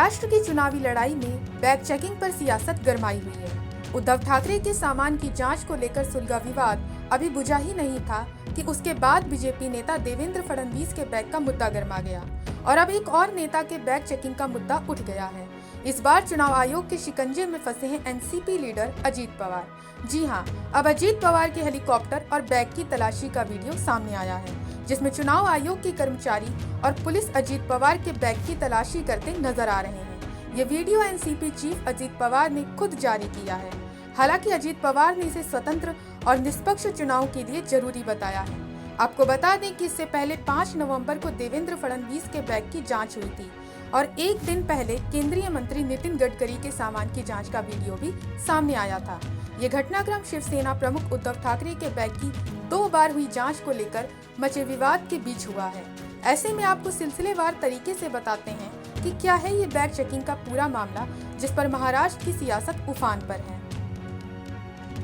महाराष्ट्र की चुनावी लड़ाई में बैग चेकिंग पर सियासत गरमाई हुई है। उद्धव ठाकरे के सामान की जांच को लेकर सुलगा विवाद अभी बुझा ही नहीं था कि उसके बाद बीजेपी नेता देवेंद्र फडणवीस के बैग का मुद्दा गरमा गया और अब एक और नेता के बैग चेकिंग का मुद्दा उठ गया है। इस बार चुनाव आयोग के शिकंजे में फंसे हैं एनसीपी लीडर अजीत पवार। जी हां, अब अजीत पवार के हेलीकॉप्टर और बैग की तलाशी का वीडियो सामने आया है, जिसमें चुनाव आयोग के कर्मचारी और पुलिस अजीत पवार के बैग की तलाशी करते नजर आ रहे हैं। ये video NCP chief Ajit Pawar ने खुद जारी किया है। हालांकि अजीत पवार ने इसे स्वतंत्र और निष्पक्ष चुनाव के लिए जरूरी बताया है। आपको बता दें कि इससे पहले 5 नवंबर को देवेंद्र फडणवीस के बैग की जांच हुई थी और एक दिन पहले केंद्रीय मंत्री नितिन गडकरी के सामान की जांच का वीडियो भी सामने आया था। ये घटनाक्रम शिवसेना प्रमुख उद्धव ठाकरे के बैग की 2 बार हुई जांच को लेकर मचे विवाद के बीच हुआ है। ऐसे में आपको सिलसिलेवार तरीके से बताते हैं कि क्या है ये बैग चेकिंग का पूरा मामला, जिस पर महाराष्ट्र की सियासत उफान पर है।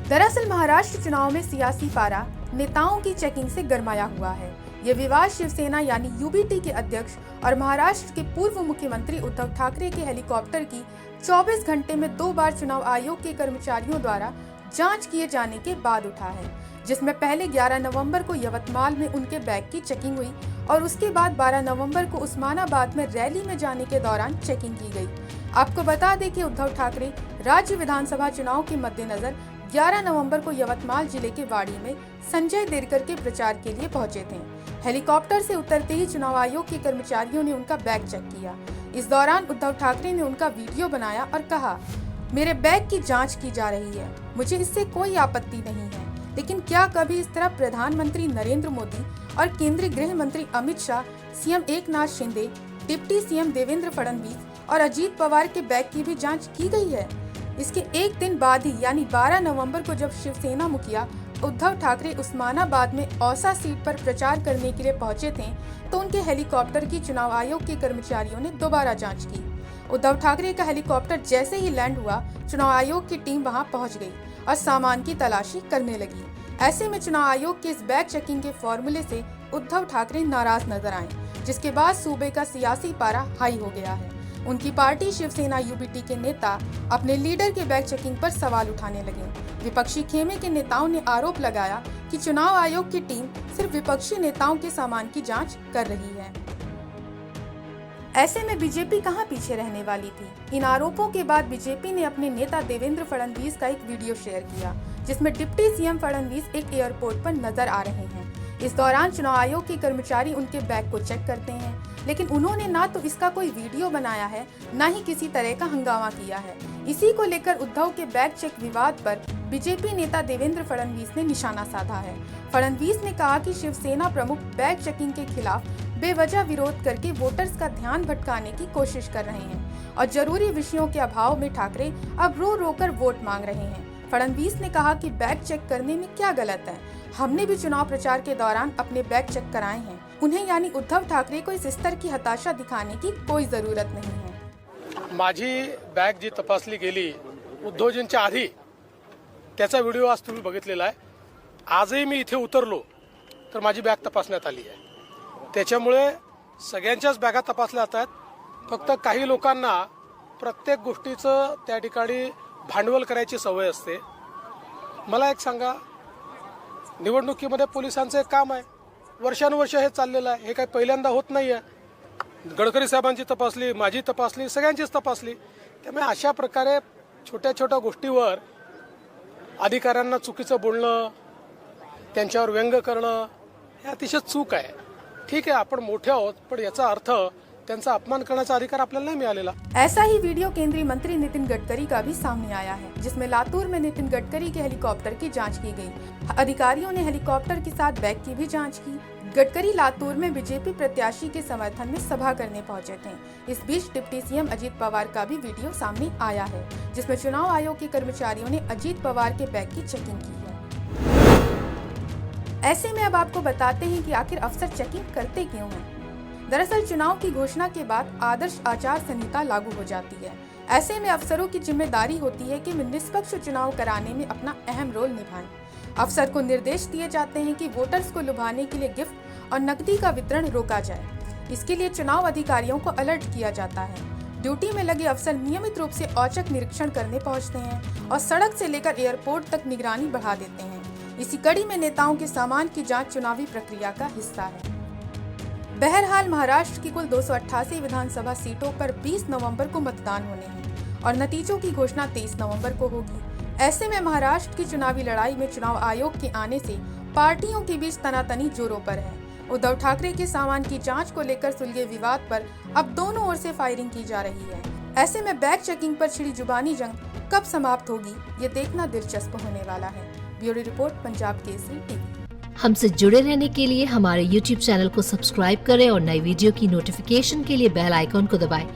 दरअसल महाराष्ट्र चुनाव में सियासी पारा नेताओं की चेकिंग से गरमाया हुआ है। ये विवाद शिवसेना यानी यूबीटी के अध्यक्ष और महाराष्ट्र के पूर्व मुख्यमंत्री उद्धव ठाकरे के हेलीकॉप्टर की 24 घंटे में 2 बार चुनाव आयोग के कर्मचारियों द्वारा जांच किए जाने के बाद उठा है, जिसमें पहले 11 नवंबर को यवतमाल में उनके बैग की चेकिंग हुई और उसके बाद 12 नवंबर को उस्मानाबाद में रैली में जाने के दौरान चेकिंग की गई। आपको बता दें कि उद्धव ठाकरे राज्य विधानसभा चुनाव के मद्देनजर 11 नवंबर को यवतमाल जिले के वाड़ी में संजय देरकर के प्रचार के लिए पहुंचे थे। हेलीकॉप्टर से उतरते ही चुनाव आयोग के कर्मचारियों ने उनका बैग चेक किया। इस दौरान उद्धव ठाकरे ने उनका वीडियो बनाया और कहा, मेरे बैग की जांच की जा रही है, मुझे इससे कोई आपत्ति नहीं है। लेकिन क्या कभी इस तरह प्रधानमंत्री नरेंद्र मोदी और केंद्रीय गृह मंत्री Amit Shah, CM Eknath Shinde, deputy CM Devendra Fadnavis और अजीत पवार के बैग की भी जांच की गई है? इसके एक दिन बाद ही यानी 12 नवंबर को जब शिवसेना मुखिया उद्धव ठाकरे उस्मानाबाद में औसा सीट पर प्रचार करने के लिए पहुंचे थे, तो उनके हेलीकॉप्टर की चुनाव आयोग के कर्मचारियों ने दोबारा जांच की। उद्धव ठाकरे का हेलीकॉप्टर जैसे ही लैंड हुआ, चुनाव आयोग की टीम वहां पहुंच गई और सामान की तलाशी करने लगी। ऐसे में चुनाव आयोग के इस बैग चेकिंग के फॉर्मूले से उद्धव ठाकरे नाराज नजर आए, जिसके बाद सूबे का सियासी पारा हाई हो गया है। उनकी पार्टी शिवसेना यूबीटी के नेता अपने लीडर के बैग चेकिंग पर सवाल उठाने लगे। विपक्षी खेमे के नेताओं ने आरोप लगाया कि चुनाव आयोग की टीम सिर्फ विपक्षी नेताओं के सामान की जांच कर रही है। ऐसे में बीजेपी कहां पीछे रहने वाली थी। इन आरोपों के बाद बीजेपी ने अपने नेता देवेंद्र फडणवीस का एक वीडियो शेयर किया, जिसमें डिप्टी सीएम फडणवीस एक एयरपोर्ट पर नजर आ रहे हैं। इस दौरान चुनाव आयोग के कर्मचारी उनके बैग को चेक करते हैं, लेकिन उन्होंने ना तो इसका कोई वीडियो बनाया है, ना ही किसी तरह का हंगामा किया है। इसी को लेकर उद्धव के बैग चेक विवाद पर बीजेपी नेता देवेंद्र फडणवीस ने निशाना साधा है। फडणवीस ने कहा कि शिवसेना प्रमुख बैग चेकिंग के खिलाफ बेवजह विरोध करके वोटर्स का ध्यान भटकाने की कोशिश कर रहे हैं और जरूरी विषयों के अभाव में ठाकरे अब रो रो कर वोट मांग रहे हैं। फडणवीस ने कहा कि बैग चेक करने में क्या गलत है, हमने भी चुनाव प्रचार के दौरान अपने बैग चेक कराए हैं। उन्हें यानी उद्धव ठाकरे को इस स्तर की हताशा दिखाने की कोई जरूरत नहीं है। माझी बॅग जी तपासली गेली उद्धवजींच्या आधी, त्याचा व्हिडिओ आज तुम्ही बघितलेला आहे। आजही मी इथे उतरलो तर माझी बॅग तपासण्यात आली आहे। त्याच्यामुळे सगळ्यांच्याच बॅगा तपासल्या जातात। फक्त काही लोकांना प्रत्येक गोष्टीचं त्या ठिकाणी भांडवल करायची सवय असते। मला एक सांगा, निवडणुकीमध्ये पोलिसांचं एक काम आहे, वर्षानुवर्ष हे चाललेलं आहे, हे काही पहिल्यांदा होत नाही आहे। गडकरी साहेबांची तपासली, माझी तपासली, सगळ्यांचीच तपासली। त्यामुळे अशा प्रकारे छोट्या छोट्या गोष्टीवर अधिकाऱ्यांना चुकीचं बोलणं, त्यांच्यावर व्यंग करणं हे अतिशय चूक आहे। ठीक आहे, आपण मोठे आहोत, पण याचा अर्थ त्यांचा अपमान करण्याचा अधिकार आपल्याला नहीं मिळालेला। ऐसा ही वीडियो केंद्रीय मंत्री नितिन गडकरी का भी सामने आया है, जिसमें लातूर में नितिन गडकरी के हेलीकॉप्टर की जांच की गई। अधिकारियों ने हेलीकॉप्टर के साथ बैग की भी जांच की। गडकरी लातूर में बीजेपी प्रत्याशी के समर्थन में सभा करने पहुंचे थे। इस बीच डिप्टी सीएम अजीत पवार का भी वीडियो सामने आया है, जिसमें चुनाव आयोग के कर्मचारियों ने अजीत पवार के बैग की चेकिंग की है। ऐसे में अब आपको बताते हैं कि आखिर अफसर चेकिंग करते क्यों हैं। दरअसल चुनाव की घोषणा के बाद आदर्श आचार संहिता लागू हो जाती है। ऐसे में अफसरों की जिम्मेदारी होती है कि वे निष्पक्ष चुनाव कराने में अपना अहम रोल निभाएं। अफसर को निर्देश दिए जाते हैं कि वोटर्स को लुभाने के लिए गिफ्ट और नकदी का वितरण रोका जाए। इसके लिए चुनाव अधिकारियों को अलर्ट किया जाता है। ड्यूटी में लगे अफसर नियमित रूप से औचक निरीक्षण करने पहुंचते हैं और सड़क से लेकर एयरपोर्ट तक निगरानी बढ़ा देते हैं। इसी कड़ी में नेताओं के सामान की जांच चुनावी प्रक्रिया का हिस्सा है। बहरहाल महाराष्ट्र की कुल 288 विधानसभा सीटों पर 20 नवंबर को मतदान होने हैं और नतीजों की घोषणा 23 नवंबर को होगी। ऐसे में महाराष्ट्र की चुनावी लड़ाई में चुनाव आयोग के आने से पार्टियों के बीच तनातनी जोरों पर है। उद्धव ठाकरे के सामान की जांच को लेकर सुलगे विवाद पर अब दोनों ओर से फायरिंग की जा रही है। ऐसे में बैग चेकिंग पर छिड़ी जुबानी जंग कब समाप्त होगी, ये देखना दिलचस्प होने वाला है। Bureau report, Punjab Kesari TV. हमसे जुड़े रहने के लिए हमारे YouTube चैनल को सब्सक्राइब करें और नई वीडियो की नोटिफिकेशन के लिए बेल आइकॉन को दबाएं।